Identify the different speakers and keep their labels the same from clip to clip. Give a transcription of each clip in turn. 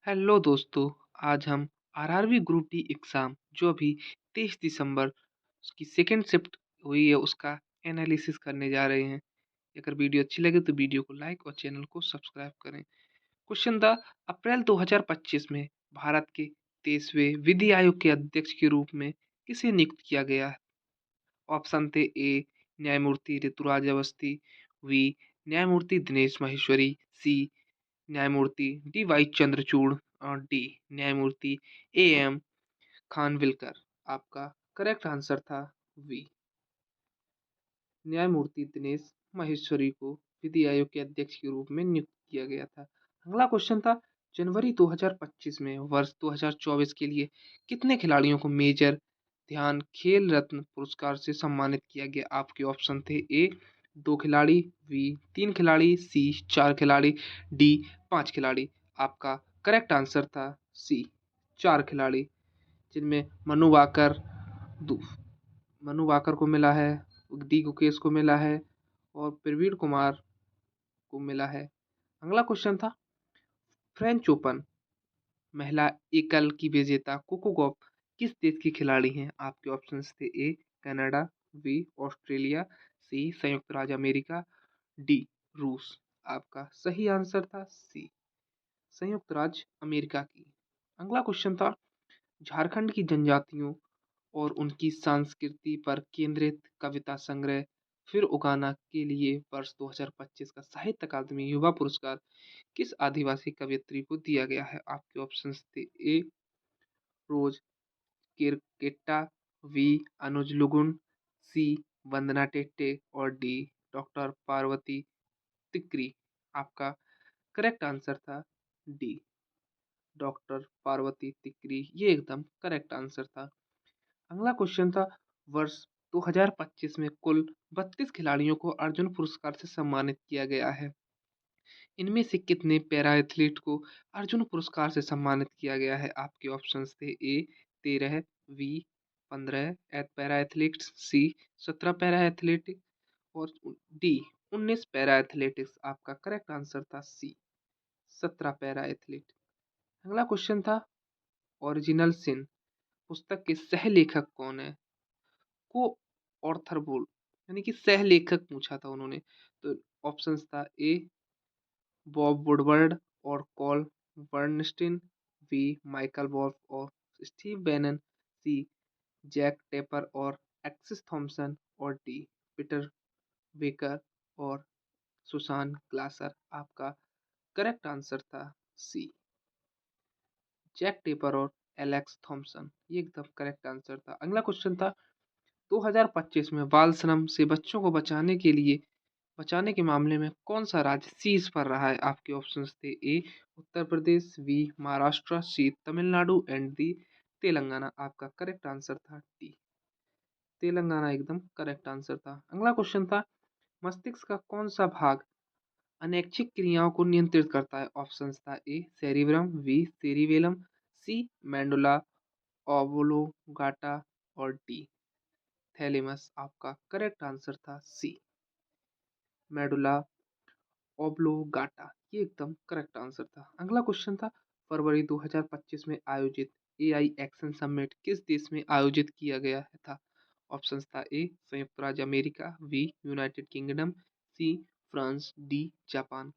Speaker 1: Hello दोस्तों। आज हम आरआरबी ग्रुप डी एग्ज़ाम जो अभी 23 दिसंबर की सेकंड शिफ्ट हुई है उसका एनालिसिस करने जा रहे हैं। अगर वीडियो अच्छी लगे तो वीडियो को लाइक और चैनल को सब्सक्राइब करें। क्वेश्चन था, अप्रैल 2025 में भारत के 23वें विधि आयोग के अध्यक्ष के रूप में किसे नियुक्त किया गया है? ऑप्शन थे ए न्यायमूर्ति ऋतुराज अवस्थी, बी न्यायमूर्ति दिनेश माहेश्वरी, सी न्यायमूर्ति डी वाई चंद्रचूड़ और डी न्यायमूर्ति ए एम खानविलकर। आपका करेक्ट आंसर था वी न्यायमूर्ति दिनेश माहेश्वरी को विधि आयोग के अध्यक्ष के रूप में नियुक्त किया गया था। अगला क्वेश्चन था, जनवरी 2025 में वर्ष 2024 के लिए कितने खिलाड़ियों को मेजर ध्यान खेल रत्न पुरस्कार से सम्मानित किया गया? आपके ऑप्शन थे ए 2 खिलाड़ी, बी 3 खिलाड़ी, सी 4 खिलाड़ी, डी 5 खिलाड़ी। आपका करेक्ट आंसर था सी 4 खिलाड़ी, जिनमें दु- मनु वाकर को मिला है, डी गुकेश को मिला है और प्रवीण कुमार को मिला है। अगला क्वेश्चन था, फ्रेंच ओपन महिला एकल की विजेता कोको गॉफ किस देश की खिलाड़ी हैं? आपके ऑप्शंस थे ए कनाडा, बी ऑस्ट्रेलिया, सी संयुक्त राज्य अमेरिका, डी रूस। आपका सही आंसर था सी संयुक्त राज्य अमेरिका की। अगला क्वेश्चन था, झारखंड की जनजातियों और उनकी संस्कृति पर केंद्रित कविता संग्रह फिर उगाना के लिए वर्ष 2025 का साहित्य अकादमी युवा पुरस्कार किस आदिवासी कवयित्री को दिया गया है? आपके ऑप्शंस थे ए रोज किरकेट्टा, वी अनुज लुगुन, सी वंदना टेट्टे और डी डॉक्टर पार्वती तिकरी। आपका करेक्ट आंसर था डी डॉक्टर पार्वती तिकरी, ये एकदम करेक्ट आंसर था। अगला क्वेश्चन था, वर्ष 2025 में कुल 32 खिलाड़ियों को अर्जुन पुरस्कार से सम्मानित किया गया है। इनमें से कितने पैरा एथलीट को अर्जुन पुरस्कार से सम्मानित किया गया है? आपके ऑप्शंस थे ए 13, बी 15 पैरा एथलीट्स, सी 17 पैरा एथलेटिक और डी 19 पैरा एथलेटिक्स। आपका करेक्ट आंसर था सी 17 पैरा एथलीट। अगला क्वेश्चन था, ओरिजिनल सिन पुस्तक के सह लेखक कौन है? को ऑर्थर बोल यानी कि सह लेखक पूछा था उन्होंने। तो ऑप्शंस था ए बॉब वुडवर्ड और Carl Bernstein, B Michael Wolff और Steve Bannon, C Jake Tapper और एक्सिस थॉमसन और डी पीटर बेकर और सुसान ग्लासर। आपका करेक्ट आंसर था सी जैक टेपर और एलेक्स थॉमसन, ये एकदम करेक्ट आंसर था। अगला क्वेश्चन था, 2025 में बाल श्रम से बच्चों को बचाने के मामले में कौन सा राज्य शीर्ष पर रहा है? आपके ऑप्शंस थे A Uttar Pradesh, B Maharashtra, C Tamil Nadu and D Telangana. आपका करेक्ट आंसर था डी तेलंगाना, एकदम करेक्ट आंसर था। अगला क्वेश्चन था, मस्तिष्क का कौन सा भाग अनैच्छिक क्रियाओं को नियंत्रित करता है? ऑप्शंस था ए सेरिब्रम, बी सेरिबेलम, सी मैंडुला ओब्लोंगाटा और डी थैलेमस। आपका करेक्ट आंसर था सी मेडुला ओब्लोगाटा, ये एकदम करेक्ट आंसर था। अगला क्वेश्चन था, फरवरी 2025 में आयोजित एआई एक्शन समिट किस देश में आयोजित किया गया था? ऑप्शंस था ए संयुक्त राज्य America, B United Kingdom, C France, D Japan.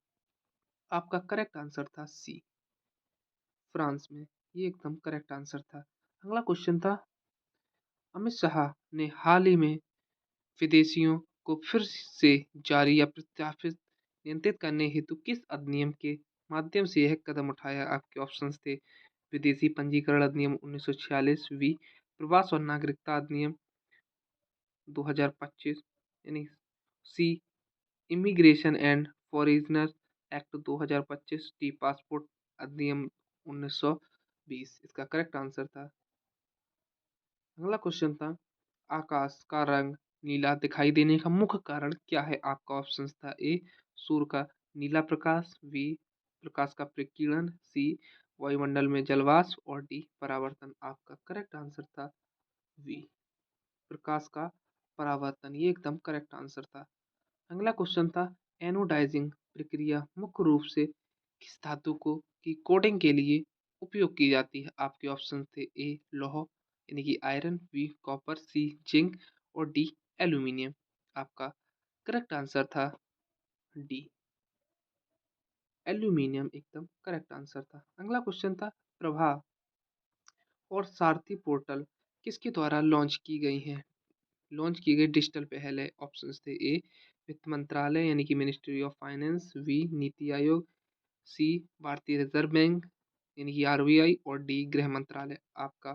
Speaker 1: आपका करेक्ट आंसर था सी फ्रांस में, ये एकदम करेक्ट आंसर था। अगला क्वेश्चन था, अमित शाह ने हाल ही में विदेशियों को फिर से जारी या प्रत्याशित नियंत्रित करने हेतु किस अधिनियम के माध्यम से यह कदम उठाया? आपके ऑप्शंस थे विदेशी पंजीकरण अधिनियम 1946, बी प्रवास और नागरिकता अधिनियम 2025 यानी C immigration and foreigners act 2025, D passport अधिनियम 1920। इसका करेक्ट आंसर था। अगला क्वेश्चन था, आकाश का रंग नीला दिखाई देने का मुख्य कारण क्या है? आपका ऑप्शन था ए सूर्य का नीला प्रकाश, बी प्रकाश का प्रकीर्णन, सी वायुमंडल में जलवाष्प और डी परावर्तन। आपका करेक्ट आंसर था वी प्रकाश का परावर्तन, ये एकदम करेक्ट आंसर था। अगला क्वेश्चन था, एनोडाइजिंग प्रक्रिया मुख्य रूप से किस धातु को की कोटिंग के लिए उपयोग की जाती है? आपके ऑप्शन थे ए लौह यानी कि आयरन, बी कॉपर, सी जिंक और डी एल्यूमिनियम। आपका करेक्ट आंसर था डी एल्यूमिनियम, एकदम करेक्ट आंसर था। अगला क्वेश्चन था प्रभा और सारथी पोर्टल किसके द्वारा लॉन्च की गई हैं? लॉन्च की गई डिजिटल पहल है। ऑप्शंस थे ए वित्त मंत्रालय यानी कि ministry of finance, B NITI Aayog, सी भारतीय रिजर्व बैंक यानी कि आरबीआई और डी गृह मंत्रालय। आपका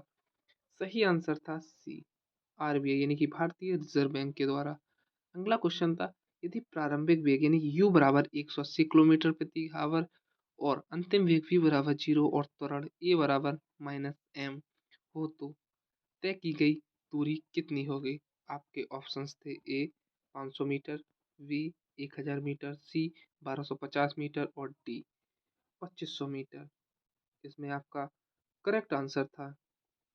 Speaker 1: सही आंसर था सी आरबीआई यानी कि भारतीय रिजर्व बैंक के द्वारा। अगला क्वेश्चन था यदि प्रारंभिक वेग यानी कि यू बराबर 180 किलोमीटर प्रति आवर और अंतिम वेग v बराबर 0 और त्वरण a बराबर माइनस एम हो तो तय की गई दूरी कितनी होगी? आपके ऑप्शंस थे ए 500 मीटर, बी 1000 मीटर, सी 1250 मीटर और डी 2500 मीटर। इसमें आपका करेक्ट आंसर था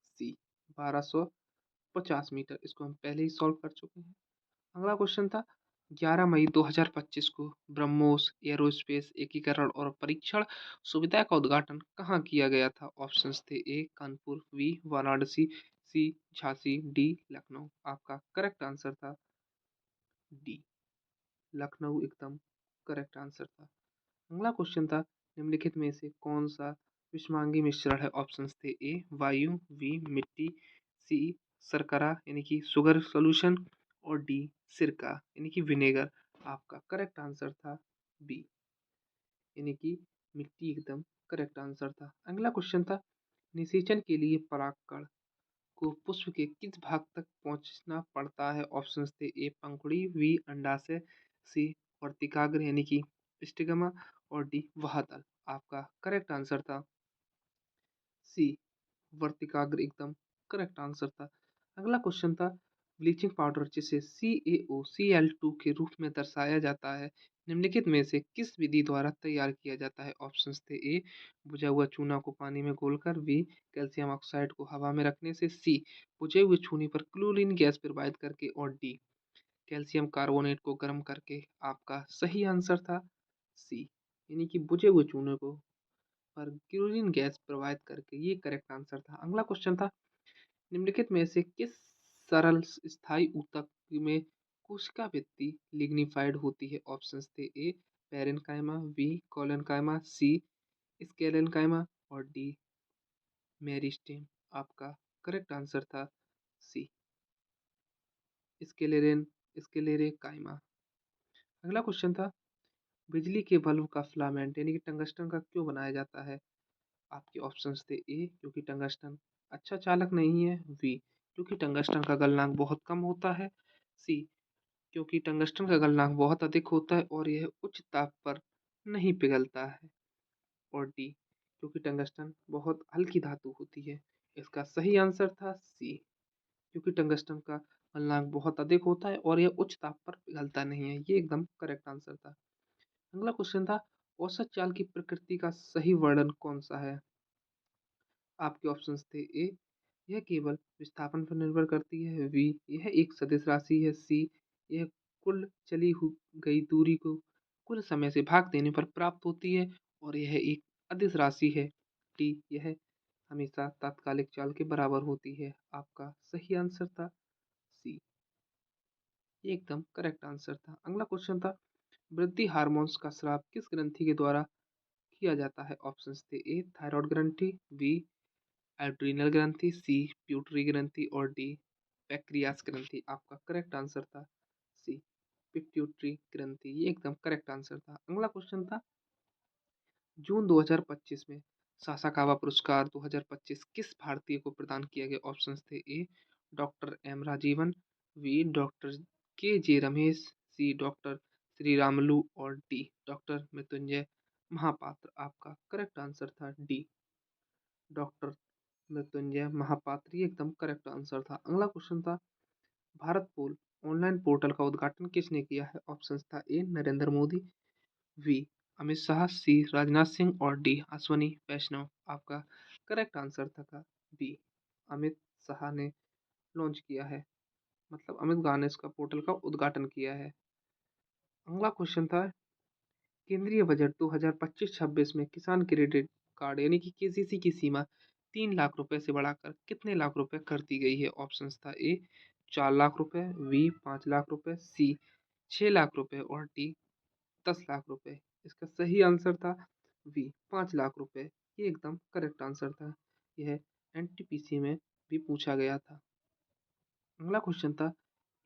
Speaker 1: सी 1250 मीटर। इसको हम पहले ही सॉल्व कर चुके हैं। अगला क्वेश्चन था 11 मई 2025 को ब्रह्मोस एरोस्पेस एकीकरण और परीक्षण सुविधा का उद्घाटन कहाँ किया गया था? ऑप्शंस थे ए कानपुर, बी वाराणसी, सी झांसी, डी लखनऊ। आपका करेक्ट आंसर था डी लखनऊ, एकदम करेक्ट आंसर था। अगला क्वेश्चन था निम्नलिखित में से कौन सा विषमांगी मिश्रण है? ऑप्शंस थे ए वायु, बी मिट्टी, सी शर्करा यानी कि शुगर सॉल्यूशन और डी सिरका यानी कि विनेगर। आपका करेक्ट आंसर था बी यानी कि मिट्टी, एकदम करेक्ट आंसर था। अगला क्वेश्चन था निषेचन के लिए परागकण को पुष्प के किस भाग तक पहुंचना पड़ता है? ऑप्शंस थे ए पंखुड़ी, बी अंडाशय, सी वर्तिकाग्र यानी कि स्टिग्मा और डी वहातल। आपका करेक्ट आंसर था सी वर्तिकाग्र, एकदम करेक्ट आंसर था। अगला क्वेश्चन था ब्लीचिंग पाउडर जिसे CaOCl2 के रूप में दर्शाया जाता है निम्नलिखित में से किस विधि द्वारा तैयार किया जाता है? ऑप्शंस थे ए बुझा हुआ चूना को पानी में घोलकर, बी कैल्शियम ऑक्साइड को हवा में रखने से, सी बुझे हुए चूने पर क्लोरीन गैस प्रवाहित करके और डी कैल्शियम कार्बोनेट को गर्म करके। आपका सही आंसर था सी यानी कि बुझे हुए चूने को पर क्लोरीन गैस प्रवाहित करके, ये करेक्ट आंसर था। अगला क्वेश्चन था निम्नलिखित में से किस सरल स्थायी ऊतक में कोशिका भित्ति लिग्निफाइड होती है? ऑप्शंस थे ए पेरेन्काइमा, बी कोलेनकाइमा, सी स्केलेनकाइमा और डी मेरिस्टेम। आपका करेक्ट आंसर था सी स्केलेरेन स्केलेरेकाइमा। अगला क्वेश्चन था बिजली के बल्ब का फिलामेंट यानी कि टंगस्टन का क्यों बनाया जाता है? आपके ऑप्शंस थे ए क्योंकि टंगस्टन अच्छा चालक नहीं है, बी क्योंकि टंगस्टन का गलनांक बहुत कम होता है, सी क्योंकि टंगस्टन का गलनांक बहुत अधिक होता है और यह उच्च ताप पर नहीं पिघलता है, और डी क्योंकि टंगस्टन बहुत हल्की धातु होती है। इसका सही आंसर था सी क्योंकि टंगस्टन का गलनांक बहुत अधिक होता है और यह उच्च ताप पर पिघलता नहीं है। ये एकदम करेक्ट आंसर था। अगला क्वेश्चन था औसत चाल की प्रकृति का सही वर्णन कौन सा है? आपके ऑप्शंस थे ए यह केवल विस्थापन पर निर्भर करती है, बी यह एक सदिश राशि है, सी यह कुल चली गई दूरी को कुल समय से भाग देने पर प्राप्त होती है और यह एक अदिश राशि है, डी यह हमेशा तात्कालिक चाल के बराबर होती है। आपका सही आंसर था सी, ये एकदम करेक्ट आंसर था। अगला क्वेश्चन था वृद्धि हार्मोन्स का स्राव किस ग्रंथि के द्वारा किया जाता है? ऑप्शंस थे ए थायराइड ग्रंथि, बी एड्रीनल ग्रंथि, सी प्यूटरी ग्रंथि और डी पैक्रियास ग्रंथि। आपका करेक्ट आंसर था सी पिट्यूटरी ग्रंथि, ये एकदम करेक्ट आंसर था। अगला क्वेश्चन था जून 2025 में सासाकावा पुरस्कार 2025 किस भारतीय को प्रदान किया गया? ऑप्शंस थे A doctor M Rajeevan, B doctor K Ramesh, C doctor Sri Ramulu और डी डॉक्टर मृत्युंजय महापात्र। आपका करेक्ट आंसर था डी डॉक्टर मृत्युंजय महापात्र, ये एकदम करेक्ट आंसर था। अगला क्वेश्चन था भारत पोल ऑनलाइन पोर्टल का उद्घाटन किसने किया है? ऑप्शंस था ए नरेंद्र मोदी, वी अमित शाह, सी राजनाथ सिंह और डी अश्वनी वैष्णव। आपका करेक्ट आंसर था बी अमित शाह ने लॉन्च किया है, मतलब अमित शाह ने इसका पोर्टल का उद्घाटन किया है। अगला क्वेश्चन था केंद्रीय बजट 2025-26 में किसान क्रेडिट कार्ड यानी कि केसीसी की सीमा 3 लाख रुपए से बढ़ाकर कितने लाख रुपए कर दी गई है? ऑप्शंस था ए 4 लाख रुपए, बी 5 लाख रुपए, सी 6 लाख रुपए और डी 10 लाख रुपए। इसका सही आंसर था बी 5 लाख रुपए। ये एकदम करेक्ट आंसर था। यह एनटीपीसी में भी पूछा गया था। अगला क्वेश्चन था,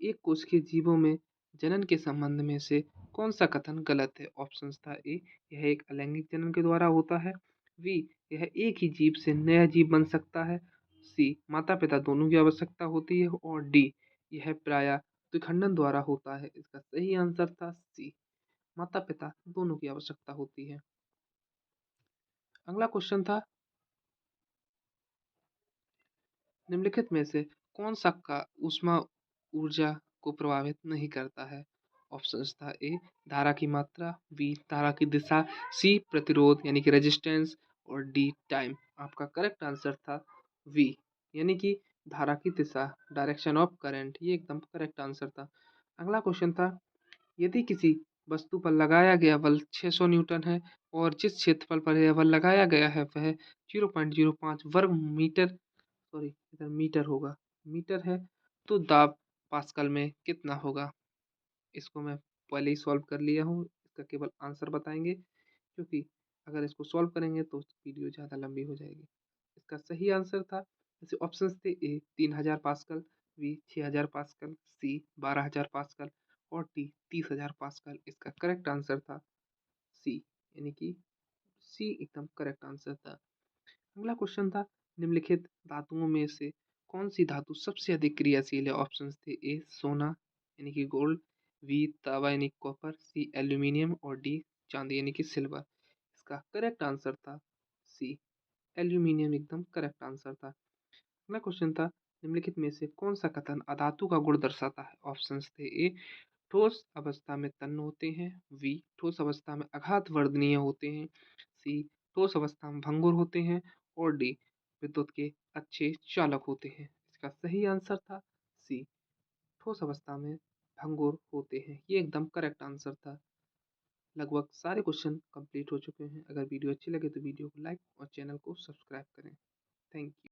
Speaker 1: एक कोशिकीय जीवों में जनन के संबंध में से कौन सा कथन गलत है? ऑप्शंस था ए यह एक अलैंगिक जनन के द्वारा होता है, बी यह एक ही जीव से नया जीव बन सकता है, सी माता पिता दोनों की आवश्यकता होती है और डी यह प्रायः द्विखंडन द्वारा होता है। इसका सही आंसर था सी माता पिता दोनों की आवश्यकता होती है। अगला क्वेश्चन था, निम्नलिखित में से कौन सा का ऊष्मा ऊर्जा को प्रभावित नहीं करता है? ऑप्शंस था ए धारा की मात्रा, बी धारा की दिशा, सी प्रतिरोध यानी कि रेजिस्टेंस और डी टाइम। आपका करेक्ट आंसर था वी यानी कि धारा की दिशा, डायरेक्शन ऑफ करंट। ये एकदम करेक्ट आंसर था। अगला क्वेश्चन था, यदि किसी वस्तु पर लगाया गया बल 600 न्यूटन है और जिस क्षेत्रफल पर यह बल लगाया गया है वह 0.05 वर्ग मीटर, सॉरी इधर मीटर होगा, मीटर है, तो दाब पास्कल में कितना होगा? इसको मैं पहले ही सॉल्व कर लिया हूँ, इसका केवल आंसर बताएंगे क्योंकि अगर इसको सॉल्व करेंगे तो वीडियो ज़्यादा लंबी हो जाएगी। इसका सही आंसर था, जैसे ऑप्शंस थे ए 3000 पास्कल, बी 6000 पास्कल, सी 12000 पास्कल और डी 30000 पास्कल। इसका करेक्ट आंसर था सी यानी कि सी एकदम करेक्ट आंसर था। अगला क्वेश्चन था, निम्नलिखित धातुओं में से कौन सी धातु सबसे अधिक क्रियाशील है? ऑप्शंस थे ए सोना यानी कि गोल्ड, बी तांबा यानी कॉपर, सी एल्यूमिनियम और डी चांदी यानी कि सिल्वर। इसका करेक्ट आंसर था सी एल्यूमिनियम एकदम करेक्ट आंसर था। अगला क्वेश्चन था, निम्नलिखित में से कौन सा कथन अधातु का गुण दर्शाता है? ऑप्शंस थे ए ठोस अवस्था में तन्य होते हैं, बी ठोस अवस्था में आघात वर्धनीय होते हैं, सी ठोस अवस्था में भंगुर होते हैं और डी विद्युत के अच्छे चालक होते हैं। इसका सही आंसर था सी ठोस अवस्था में भंगुर होते हैं। ये एकदम करेक्ट आंसर था। लगभग सारे क्वेश्चन कंप्लीट हो चुके हैं। अगर वीडियो अच्छी लगे तो वीडियो को लाइक और चैनल को सब्सक्राइब करें। Thank you.